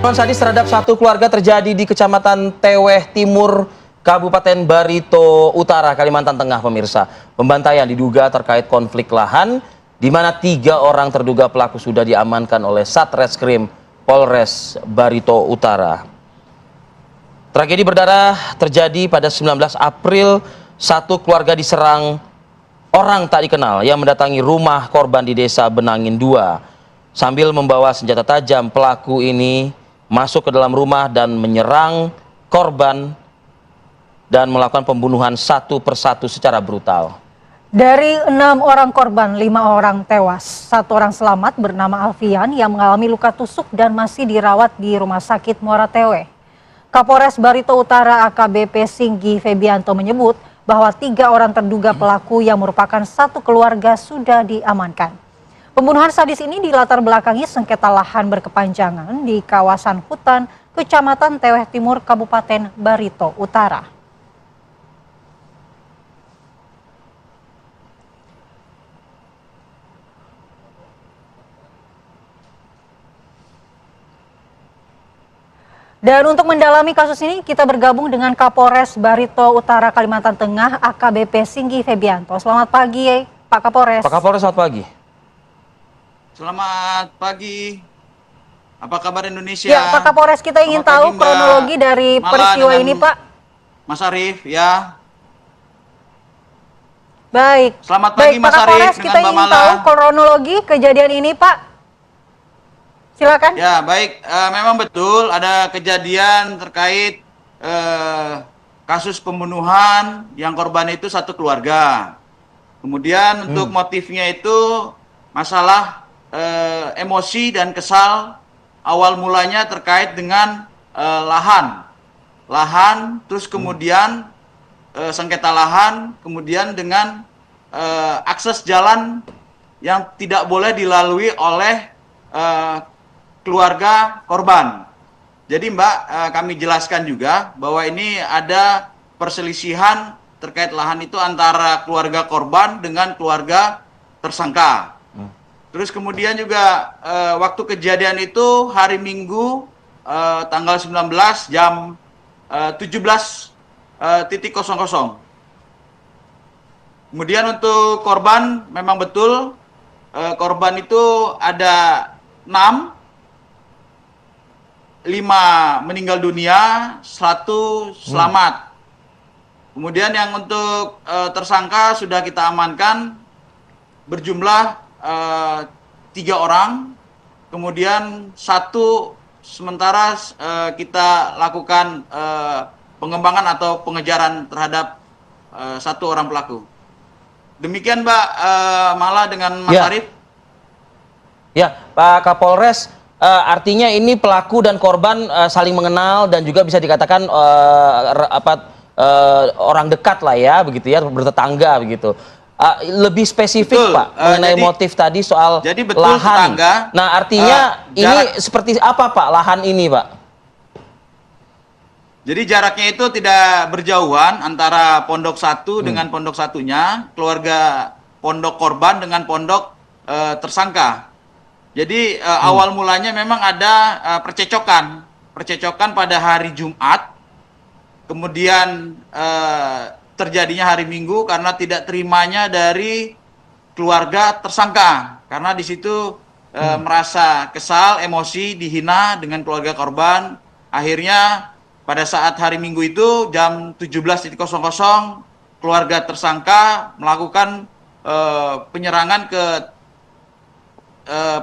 Pembunuhan sadis terhadap satu keluarga terjadi di Kecamatan Teweh Timur, Kabupaten Barito Utara, Kalimantan Tengah, pemirsa. Pembantaian diduga terkait konflik lahan, di mana 3 orang terduga pelaku sudah diamankan oleh Satreskrim Polres Barito Utara. Tragedi berdarah terjadi pada 19 April, satu keluarga diserang orang tak dikenal yang mendatangi rumah korban di Desa Benangin 2. Sambil membawa senjata tajam, pelaku ini masuk ke dalam rumah dan menyerang korban dan melakukan pembunuhan satu persatu secara brutal. Dari 6 orang korban, 5 orang tewas. 1 orang selamat bernama Alfian yang mengalami luka tusuk dan masih dirawat di Rumah Sakit Muara Teweh. Kapolres Barito Utara AKBP Singgi Febianto menyebut bahwa 3 orang terduga pelaku yang merupakan satu keluarga sudah diamankan. Pembunuhan sadis ini dilatar belakangi sengketa lahan berkepanjangan di kawasan hutan Kecamatan Teweh Timur, Kabupaten Barito Utara. Dan untuk mendalami kasus ini, kita bergabung dengan Kapolres Barito Utara, Kalimantan Tengah, AKBP Singgi Febianto. Selamat pagi, Pak Kapolres. Pak Kapolres, selamat pagi. Selamat pagi. Apa kabar Indonesia? Ya, Pak Kapolres, kita ingin tahu kronologi dari peristiwa ini, Pak. Mas Arief, ya. Baik. Selamat pagi, Mas Pak Kapolres, Arief, kita dengan Mbak ingin Mala. tahu kronologi kejadian ini, Pak. Silakan. Ya, baik. Memang betul ada kejadian terkait kasus pembunuhan yang korban itu satu keluarga. Kemudian untuk motifnya itu masalah emosi dan kesal. Awal mulanya terkait dengan lahan, terus kemudian sengketa lahan, kemudian dengan akses jalan yang tidak boleh dilalui oleh keluarga korban. Jadi Mbak, kami jelaskan juga bahwa ini ada perselisihan terkait lahan itu antara keluarga korban dengan keluarga tersangka. Terus kemudian juga waktu kejadian itu hari Minggu tanggal 19 jam 17.00. Kemudian untuk korban memang betul korban itu ada 6, 5 meninggal dunia, 1 selamat. Kemudian yang untuk tersangka sudah kita amankan berjumlah 3 orang, kemudian 1 sementara kita lakukan pengembangan atau pengejaran terhadap 1 orang pelaku. Demikian Mbak Mala dengan Mas Arief. Ya, Pak Kapolres, artinya ini pelaku dan korban saling mengenal dan juga bisa dikatakan orang dekat lah ya, begitu ya, bertetangga begitu. Lebih spesifik betul, Pak mengenai motif tadi soal lahan. Tetangga, nah artinya ini seperti apa Pak lahan ini Pak? Jadi jaraknya itu tidak berjauhan antara pondok satu dengan pondok satunya, keluarga pondok korban dengan pondok tersangka. Jadi awal mulanya memang ada percecokan pada hari Jumat, kemudian terjadinya hari Minggu karena tidak terimanya dari keluarga tersangka, karena di situ merasa kesal, emosi, dihina dengan keluarga korban. Akhirnya pada saat hari Minggu itu jam 17.00 keluarga tersangka melakukan penyerangan ke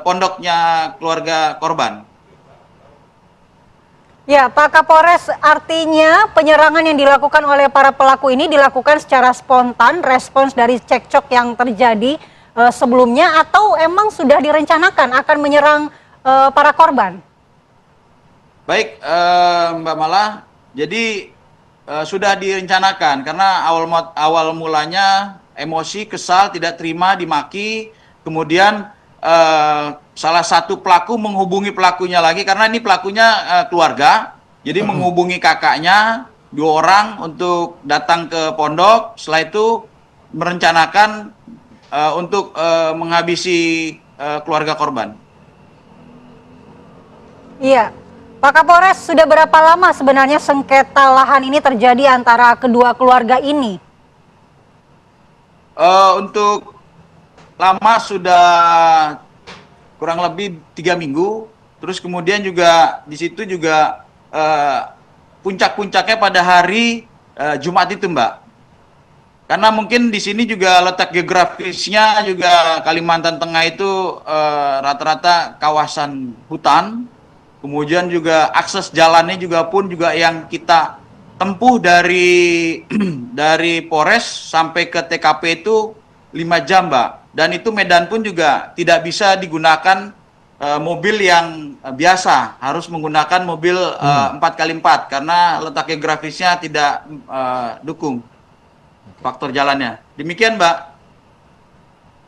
pondoknya keluarga korban. Ya, Pak Kapolres, artinya penyerangan yang dilakukan oleh para pelaku ini dilakukan secara spontan, respons dari cekcok yang terjadi sebelumnya, atau emang sudah direncanakan akan menyerang para korban? Baik, Mbak Mala, jadi sudah direncanakan karena awal mulanya emosi, kesal, tidak terima, dimaki, kemudian salah satu pelaku menghubungi pelakunya lagi karena ini pelakunya keluarga, jadi menghubungi kakaknya 2 orang untuk datang ke pondok. Setelah itu merencanakan untuk menghabisi keluarga korban. Iya, Pak Kapolres, sudah berapa lama sebenarnya sengketa lahan ini terjadi antara kedua keluarga ini? Untuk lama sudah kurang lebih 3 minggu. Terus kemudian juga di situ juga puncak-puncaknya pada hari Jumat itu, Mbak. Karena mungkin di sini juga letak geografisnya juga Kalimantan Tengah itu rata-rata kawasan hutan. Kemudian juga akses jalannya juga yang kita tempuh dari dari Polres sampai ke TKP itu 5 jam, Mbak. Dan itu medan pun juga tidak bisa digunakan mobil yang biasa, harus menggunakan mobil 4x4 karena letak geografisnya tidak dukung faktor jalannya. Demikian, Mbak.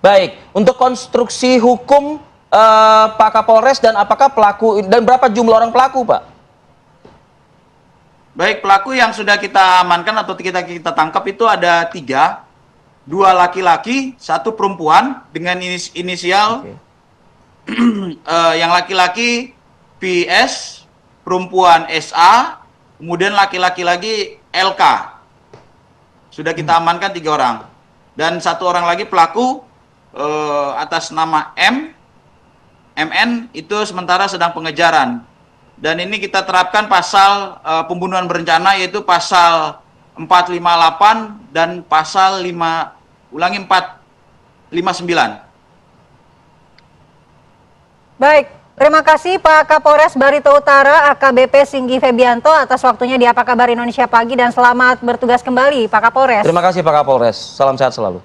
Baik, untuk konstruksi hukum Pak Kapolres, dan apakah pelaku dan berapa jumlah orang pelaku, Pak? Baik, pelaku yang sudah kita amankan atau kita tangkap itu ada 3, 2 laki-laki, 1 perempuan dengan inisial. Yang laki-laki PS, perempuan SA, kemudian laki-laki lagi LK. Sudah kita amankan 3 orang. Dan 1 orang lagi pelaku atas nama MN itu sementara sedang pengejaran. Dan ini kita terapkan pasal pembunuhan berencana, yaitu pasal 458 dan pasal 459. Baik, terima kasih Pak Kapolres Barito Utara AKBP Singgi Febianto atas waktunya di Apa Kabar Indonesia Pagi, dan selamat bertugas kembali Pak Kapolres. Terima kasih Pak Kapolres, salam sehat selalu.